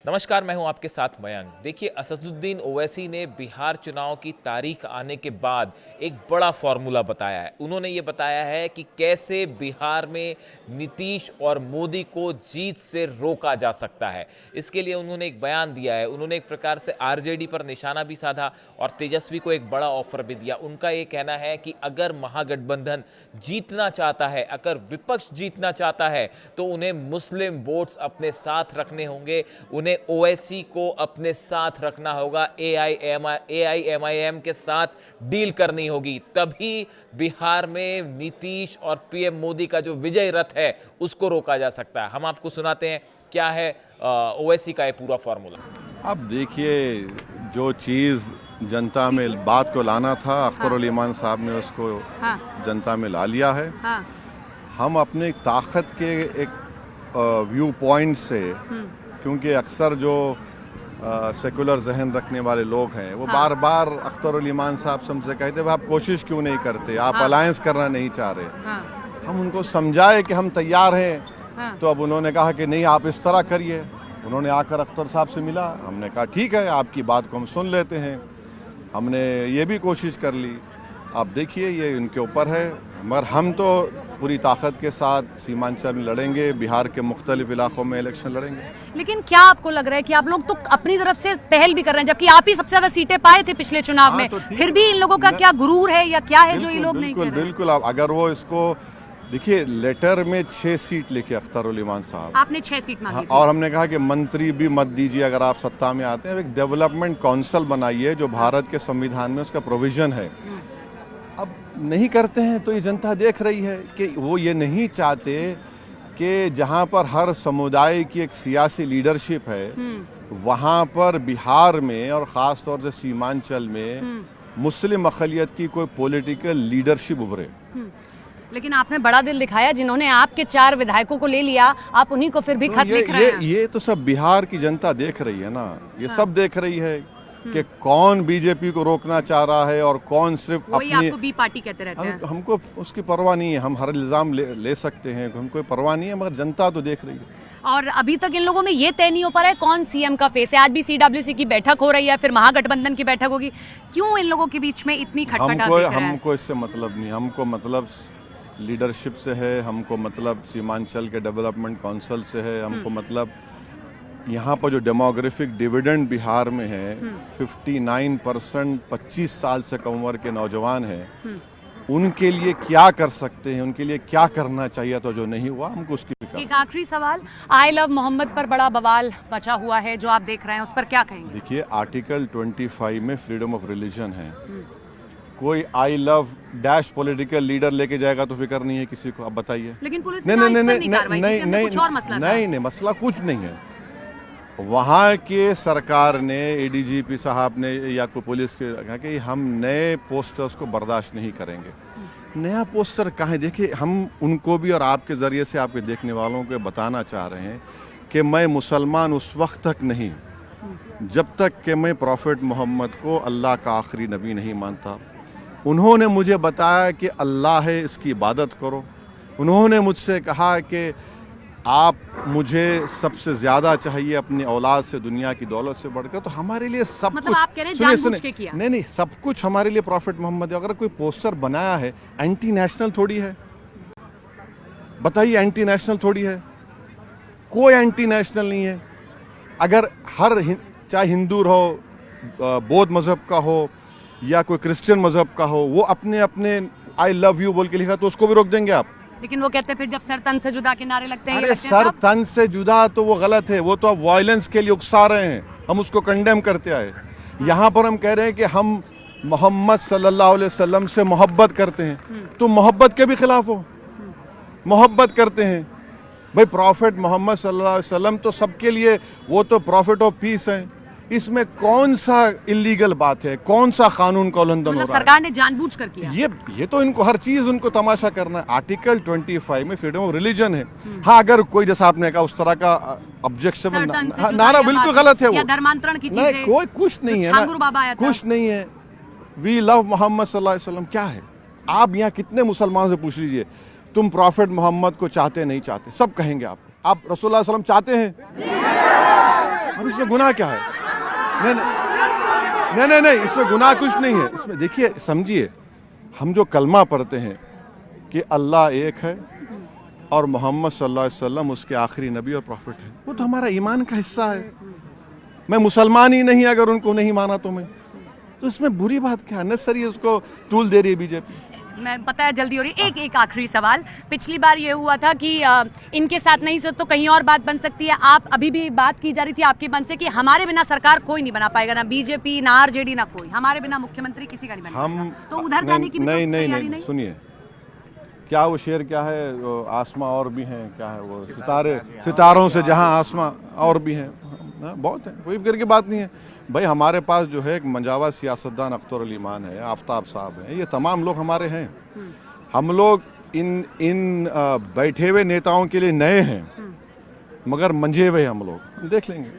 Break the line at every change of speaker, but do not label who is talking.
नमस्कार, मैं हूं आपके साथ मयंक। देखिए, असदुद्दीन ओवैसी ने बिहार चुनाव की तारीख आने के बाद एक बड़ा फॉर्मूला बताया है। उन्होंने ये बताया है कि कैसे बिहार में नीतीश और मोदी को जीत से रोका जा सकता है। इसके लिए उन्होंने एक बयान दिया है। उन्होंने एक प्रकार से आरजेडी पर निशाना भी साधा और तेजस्वी को एक बड़ा ऑफर भी दिया। उनका ये कहना है कि अगर महागठबंधन जीतना चाहता है, अगर विपक्ष जीतना चाहता है, तो उन्हें मुस्लिम वोट्स अपने साथ रखने होंगे, उन्हें ओवैसी को अपने साथ रखना होगा, एआईएमआईएम के साथ डील करनी होगी। तभी बिहार में नीतीश और पीएम मोदी का जो विजय रथ है उसको रोका जा सकता है। हम आपको सुनाते हैं क्या है ओवैसी का ये पूरा फॉर्मूला।
अब देखिए, जो चीज़ जनता में बात को लाना था, अख्तर उल ईमान साहब ने उसको जनता में ला लिया है। हम अपनी ताकत के एक व्यू पॉइंट से, क्योंकि अक्सर जो सेकुलर जहन रखने वाले लोग हैं वो बार बार अख्तर उल ईमान साहब से हमसे कहते हैं आप कोशिश क्यों नहीं करते, आप अलायंस करना नहीं चाह रहे। हम उनको समझाए कि हम तैयार हैं, तो अब उन्होंने कहा कि नहीं, आप इस तरह करिए। उन्होंने आकर अख्तर साहब से मिला, हमने कहा ठीक है, आपकी बात को हम सुन लेते हैं। हमने ये भी कोशिश कर ली। आप देखिए, ये उनके ऊपर है, मगर हम तो पूरी ताकत के साथ सीमांचल में लड़ेंगे, बिहार के मुख्तलिफ इलाकों में इलेक्शन लड़ेंगे।
लेकिन क्या आपको लग रहा है कि आप लोग तो अपनी तरफ से पहल भी कर रहे हैं, जबकि आप ही सबसे ज्यादा सीटें पाए थे पिछले चुनाव में,
तो
फिर भी इन लोगों का क्या गुरूर है या क्या है जो ये लोग नहीं कर रहे?
बिल्कुल, अगर वो इसको देखिए, लेटर में 6 सीट लिखे अख्तर उल ईमान साहब,
आपने 6 सीट मांगी थी।
और हमने कहा कि मंत्री भी मत दीजिए अगर आप सत्ता में आते हैं, एक डेवलपमेंट काउंसिल बनाइए जो भारत के संविधान में उसका प्रोविजन है। अब नहीं करते हैं तो ये जनता देख रही है कि वो ये नहीं चाहते कि जहां पर हर समुदाय की एक सियासी लीडरशिप है, वहां पर बिहार में और ख़ास तौर से सीमांचल में मुस्लिम अक़लियत की कोई पॉलिटिकल लीडरशिप उभरे।
लेकिन आपने बड़ा दिल दिखाया, जिन्होंने आपके 4 विधायकों को ले लिया, आप उन्हीं को फिर भी खत लिख रहे हैं।
ये तो सब बिहार की जनता देख रही है ना, ये सब देख रही है कि कौन बीजेपी को रोकना चाह रहा है और कौन सिर्फ अपनी,
आपको बी पार्टी कहते रहते हैं।
हमको उसकी परवाह नहीं है, हम हर इल्जाम ले सकते हैं, हमको परवाह नहीं है, मगर जनता तो देख रही है।
और अभी तक इन लोगों में ये तय नहीं हो पा रहा है कौन सीएम का फेस है। आज भी सीडब्ल्यूसी की बैठक हो रही है, फिर महागठबंधन की बैठक होगी। क्यों इन लोगों के बीच में इतनी खटपटाहट?
हमको इससे मतलब नहीं, हमको मतलब लीडरशिप से है, हमको मतलब सीमांचल के डेवलपमेंट काउंसिल से है, हमको मतलब यहाँ पर जो डेमोग्राफिक डिविडेंड बिहार में है, 59% 25 साल से कम उम्र के नौजवान हैं, उनके लिए क्या कर सकते हैं, उनके लिए क्या करना चाहिए, तो जो नहीं हुआ हमको उसकी फिक्र।
एक आखिरी सवाल, आई लव मोहम्मद पर बड़ा बवाल मचा हुआ है जो आप देख रहे हैं, उस पर क्या कहेंगे?
देखिए, आर्टिकल 25 में फ्रीडम ऑफ रिलीजन है। कोई I love dash political leader लेके जाएगा तो फिक्र नहीं है किसी को। आप बताइए।
लेकिन पुलिस
नहीं, मसला कुछ नहीं है। वहाँ के सरकार ने, एडीजीपी साहब ने या कोई पुलिस के कहा कि हम नए पोस्टर्स को बर्दाश्त नहीं करेंगे। नया पोस्टर कहाँ है? देखिए, हम उनको भी और आपके ज़रिए से आपके देखने वालों को बताना चाह रहे हैं कि मैं मुसलमान उस वक्त तक नहीं जब तक कि मैं प्रॉफिट मोहम्मद को अल्लाह का आखिरी नबी नहीं मानता। उन्होंने मुझे बताया कि अल्लाह है, इसकी इबादत करो। उन्होंने मुझसे कहा कि आप मुझे सबसे ज्यादा चाहिए अपनी औलाद से, दुनिया की दौलत से बढ़कर। तो हमारे लिए सब
मतलब
कुछ,
आप कह रहे हैं जानबूझ के किया?
नहीं, सब कुछ हमारे लिए प्रॉफिट मोहम्मद है। अगर कोई पोस्टर बनाया है, एंटी नेशनल थोड़ी है। बताइए, एंटी नेशनल थोड़ी है? कोई एंटी नेशनल नहीं है। अगर चाहे हिंदू हो, बौद्ध मजहब का हो या कोई क्रिश्चियन मजहब का हो, वो अपने अपने आई लव यू बोल के लिखा, तो उसको भी रोक देंगे आप?
लेकिन वो कहते हैं फिर जब सर तन से जुदा के नारे लगते हैं।
अरे सर तन से जुदा तो वो गलत है, वो तो आप वायलेंस के लिए उकसा रहे हैं, हम उसको कंडेम करते आए। यहाँ पर हम कह रहे हैं कि हम मोहम्मद सल्लल्लाहु अलैहि वसल्लम से मोहब्बत करते हैं, तो मोहब्बत के भी खिलाफ हो। मोहब्बत करते हैं भाई, प्रॉफिट मोहम्मद सल्लल्लाहु अलैहि वसल्लम तो सबके लिए, वो तो प्रॉफिट ऑफ पीस है। इसमें कौन सा इलीगल बात है, कौन सा कानून का उल्लंघन हो रहा है?
सरकार ने जानबूझ कर किया।
ये तो इनको हर चीज उनको तमाशा करना है। आर्टिकल 25 में फ्रीडम ऑफ रिलीजन है। हाँ, अगर कोई जैसा आपने कहा उस तरह का ऑब्जेक्शन नारा बिल्कुल गलत है, वो
धर्मांतरण की चीजें,
नहीं, कोई कुछ नहीं है ना, कुछ नहीं है। वी लव मोहम्मद सल्लल्लाहु अलैहि वसल्लम क्या है? आप यहाँ कितने मुसलमानों से पूछ लीजिए, तुम प्रॉफिट मोहम्मद को चाहते नहीं चाहते, सब कहेंगे आप रसूलुल्लाह सल्लल्लाहु अलैहि वसल्लम चाहते हैं। अब इसमें गुनाह क्या है? नहीं नहीं नहीं नहीं, इसमें गुनाह कुछ नहीं है। इसमें देखिए, समझिए, हम जो कलमा पढ़ते हैं कि अल्लाह एक है और मोहम्मद सल्लल्लाहु अलैहि वसल्लम उसके आखिरी नबी और प्रॉफिट है, वो तो हमारा ईमान का हिस्सा है। मैं मुसलमान ही नहीं अगर उनको नहीं माना तो इसमें बुरी बात क्या है? नेसेसरी उसको टूल दे रही है बीजेपी।
मैं पता है जल्दी हो रही। एक आखिरी सवाल, पिछली बार ये हुआ था कि इनके साथ नहीं तो कहीं और बात बन सकती है। आप अभी भी बात की जा रही थी आपके मन से कि हमारे बिना सरकार कोई नहीं बना पाएगा, ना बीजेपी ना आरजेडी ना कोई, हमारे बिना मुख्यमंत्री किसी का नहीं बना पाएगा। तो उधर जाने की भी
नहीं
तो
नहीं
तैयारी
नहीं, सुनिए, क्या वो शेर क्या है, वो आसमां और भी हैं, क्या है वो, सितारों से जहां आसमां और भी हैं, बहुत है, कोई फिक्र की बात नहीं है भाई। हमारे पास जो है एक मंजावा सियासतदान अख्तर अली मान है, आफ्ताब साहब हैं, ये तमाम लोग हमारे हैं। हम लोग इन बैठे हुए नेताओं के लिए नए हैं, मगर मंझे हुए हम लोग, देख लेंगे।